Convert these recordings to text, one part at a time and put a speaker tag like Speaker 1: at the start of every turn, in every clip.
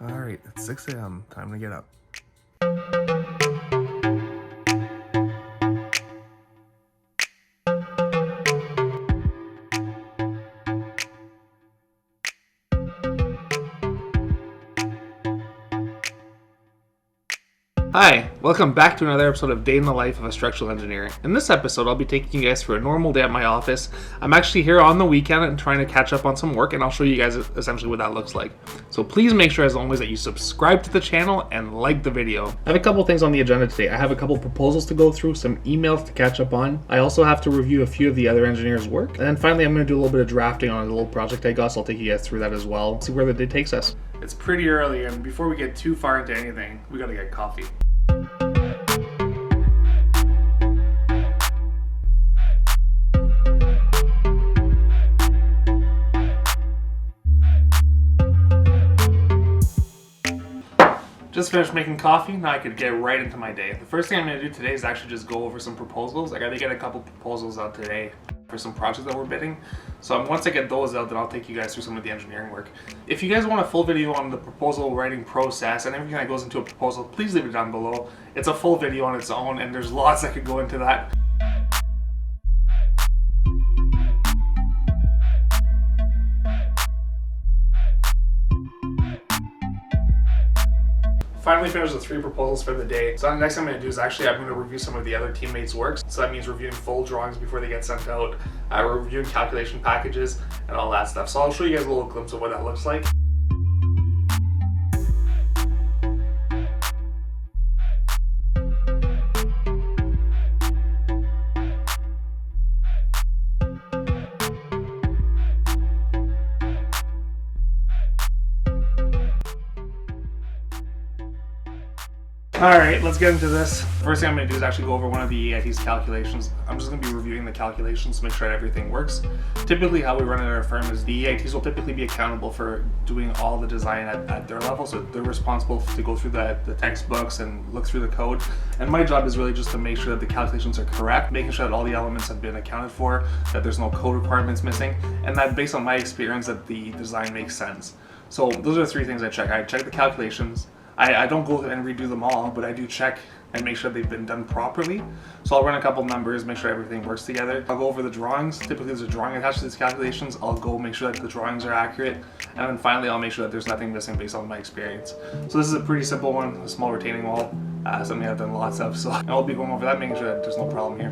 Speaker 1: Alright, it's 6 a.m. Time to get up.
Speaker 2: Hi, welcome back to another episode of Day in the Life of a Structural Engineer. In this episode, I'll be taking you guys through a normal day at my office. I'm actually here on the weekend and trying to catch up on some work, and I'll show you guys essentially what that looks like. So please make sure, as always, that you subscribe to the channel and like the video. I have a couple things on the agenda today. I have a couple proposals to go through, some emails to catch up on. I also have to review a few of the other engineers' work. And then finally, I'm going to do a little bit of drafting on a little project I got, so I'll take you guys through that as well. See where the day takes us. It's pretty early, and before we get too far into anything, we gotta get coffee. Just finished making coffee, now I could get right into my day. The first thing I'm going to do today is actually just go over some proposals. I got to get a couple proposals out today for some projects that we're bidding. So once I get those out, then I'll take you guys through some of the engineering work. If you guys want a full video on the proposal writing process and everything that goes into a proposal, please leave it down below. It's a full video on its own, and there's lots that could go into that. Finally finished the 3 proposals for the day. So the next thing I'm going to do is I'm going to review some of the other teammates' works. So that means reviewing full drawings before they get sent out, reviewing calculation packages, and all that stuff. So I'll show you guys a little glimpse of what that looks like. Alright, let's get into this. First thing I'm going to do is actually go over one of the EIT's calculations. I'm just going to be reviewing the calculations to make sure that everything works. Typically how we run it at our firm is the EITs will typically be accountable for doing all the design at their level, so they're responsible to go through the textbooks and look through the code. And my job is really just to make sure that the calculations are correct, making sure that all the elements have been accounted for, that there's no code requirements missing, and that based on my experience that the design makes sense. So those are the 3 things I check. I check the calculations. I don't go and redo them all, but I do check and make sure they've been done properly. So I'll run a couple numbers, make sure everything works together. I'll go over the drawings. Typically there's a drawing attached to these calculations. I'll go make sure that the drawings are accurate. And then finally I'll make sure that there's nothing missing based on my experience. So this is a pretty simple one, a small retaining wall. Something I've done lots of. So I'll be going over that, making sure that there's no problem here.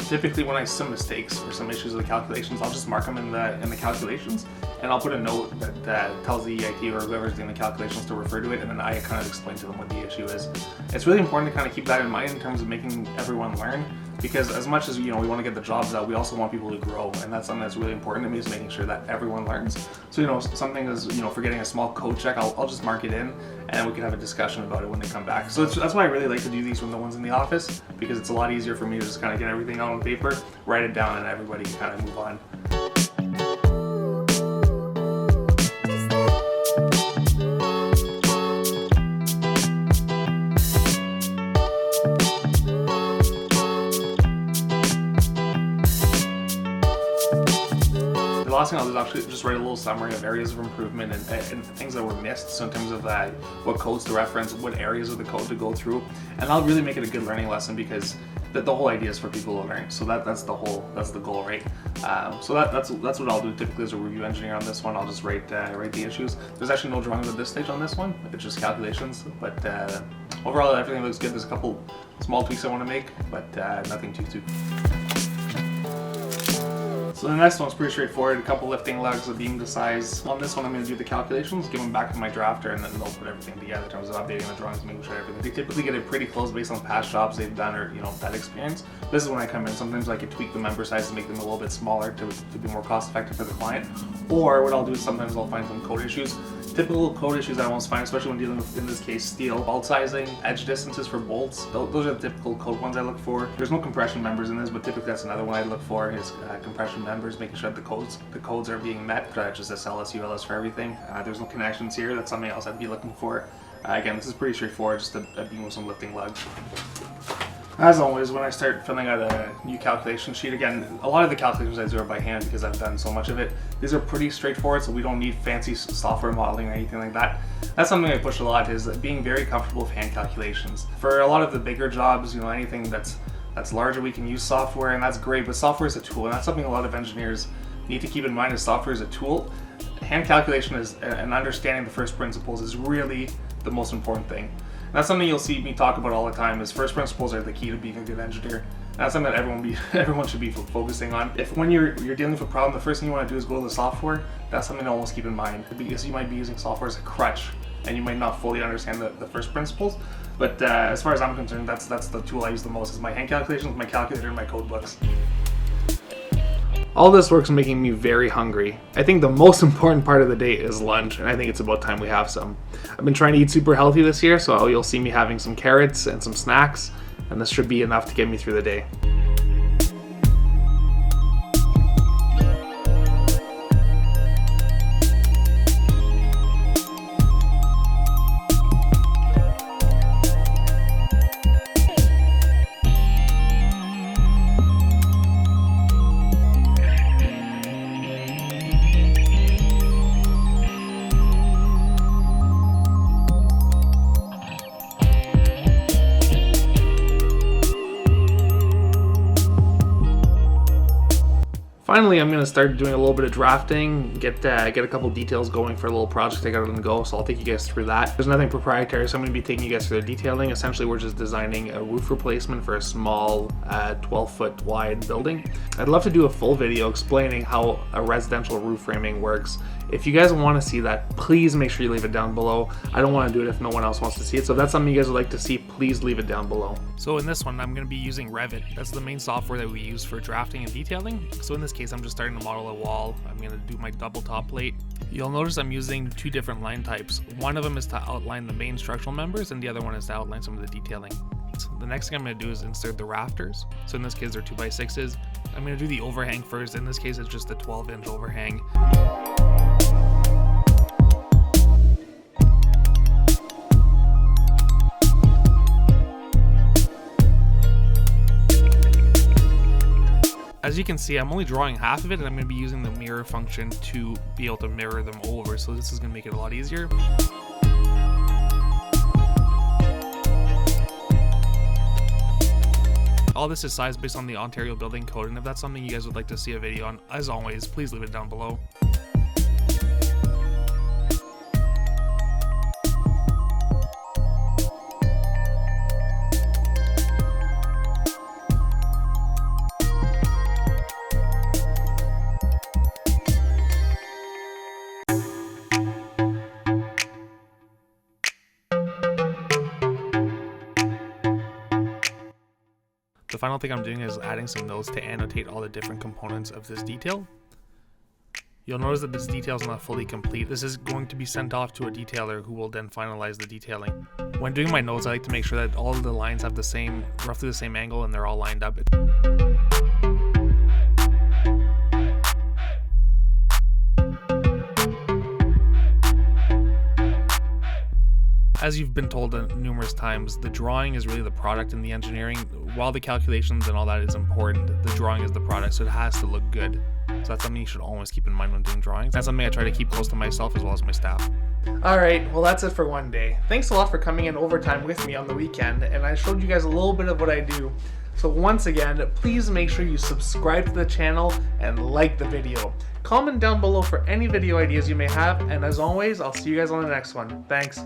Speaker 2: Typically when I see some mistakes or some issues with the calculations, I'll just mark them in the calculations, and I'll put a note that tells the EIT or whoever's doing the calculations to refer to it, and then I kind of explain to them what the issue is. It's really important to kind of keep that in mind in terms of making everyone learn, because as much as we want to get the jobs out, we also want people to grow, and that's something that's really important to me, is making sure that everyone learns. So something is forgetting a small code check, I'll just mark it in, and we can have a discussion about it when they come back. So that's why I really like to do these when the ones in the office, because it's a lot easier for me to just kind of get everything out on paper, write it down, and everybody can kind of move on. The last thing I'll do is actually just write a little summary of areas of improvement and things that were missed. So in terms of what codes to reference, what areas of the code to go through, and I'll really make it a good learning lesson, because the whole idea is for people to learn. So that's the goal, right? So that's what I'll do typically as a review engineer on this one. I'll just write the issues. There's actually no drawings at this stage on this one. It's just calculations. But overall, everything looks good. There's a couple small tweaks I want to make, but nothing too. So the next one's pretty straightforward, a couple lifting lugs, a beam to size. On this one I'm going to do the calculations, give them back to my drafter, and then they'll put everything together in terms of updating the drawings, making sure everything. They typically get it pretty close based on past jobs they've done or that experience. This is when I come in. Sometimes I can tweak the member size to make them a little bit smaller to be more cost effective for the client. Or what I'll do is sometimes I'll find some code issues. Typical code issues I almost find, especially when dealing with, in this case, steel. Bolt sizing, edge distances for bolts, those are the typical code ones I look for. There's no compression members in this, but typically that's another one I look for, is compression members, making sure that the codes are being met, just SLS, ULS for everything. There's no connections here, that's something else I'd be looking for. Again, this is pretty straightforward, just a beam with some lifting lugs. As always, when I start filling out a new calculation sheet, again, a lot of the calculations I do are by hand because I've done so much of it. These are pretty straightforward, so we don't need fancy software modeling or anything like that. That's something I push a lot, is being very comfortable with hand calculations. For a lot of the bigger jobs, you know, anything that's larger, we can use software, and that's great, but software is a tool, and that's something a lot of engineers need to keep in mind, is software is a tool. Hand calculation is, and understanding the first principles is really the most important thing. And that's something you'll see me talk about all the time, is first principles are the key to being a good engineer. And that's something that everyone should be focusing on. If when you're dealing with a problem, the first thing you want to do is go to the software, that's something to always keep in mind, because you might be using software as a crutch and you might not fully understand the first principles. But as far as I'm concerned, that's the tool I use the most, is my hand calculations, my calculator, and my code books. All this work's making me very hungry. I think the most important part of the day is lunch, and I think it's about time we have some. I've been trying to eat super healthy this year, so you'll see me having some carrots and some snacks, and this should be enough to get me through the day. Finally, I'm going to start doing a little bit of drafting, get a couple details going for a little project I got on the go, so I'll take you guys through that. There's nothing proprietary, so I'm going to be taking you guys through the detailing. Essentially, we're just designing a roof replacement for a small 12-foot wide building. I'd love to do a full video explaining how a residential roof framing works. If you guys want to see that, please make sure you leave it down below. I don't want to do it if no one else wants to see it, so if that's something you guys would like to see, please leave it down below. So in this one, I'm going to be using Revit. That's the main software that we use for drafting and detailing. So in this case, I'm just starting to model a wall. I'm going to do my double top plate. You'll notice I'm using two different line types. One of them is to outline the main structural members, and the other one is to outline some of the detailing. So the next thing I'm going to do is insert the rafters. So in this case, they're 2x6s. I'm going to do the overhang first. In this case, it's just a 12-inch overhang. As you can see, I'm only drawing half of it, and I'm going to be using the mirror function to be able to mirror them over, so this is going to make it a lot easier. All this is sized based on the Ontario Building Code, and if that's something you guys would like to see a video on, as always, please leave it down below. The final thing I'm doing is adding some notes to annotate all the different components of this detail. You'll notice that this detail is not fully complete. This is going to be sent off to a detailer who will then finalize the detailing. When doing my notes, I like to make sure that all of the lines have roughly the same angle, and they're all lined up. As you've been told numerous times, the drawing is really the product in the engineering. While the calculations and all that is important, the drawing is the product, so it has to look good. So that's something you should always keep in mind when doing drawings. That's something I try to keep close to myself as well as my staff. Alright, well that's it for one day. Thanks a lot for coming in overtime with me on the weekend, and I showed you guys a little bit of what I do. So once again, please make sure you subscribe to the channel and like the video. Comment down below for any video ideas you may have, and as always, I'll see you guys on the next one. Thanks.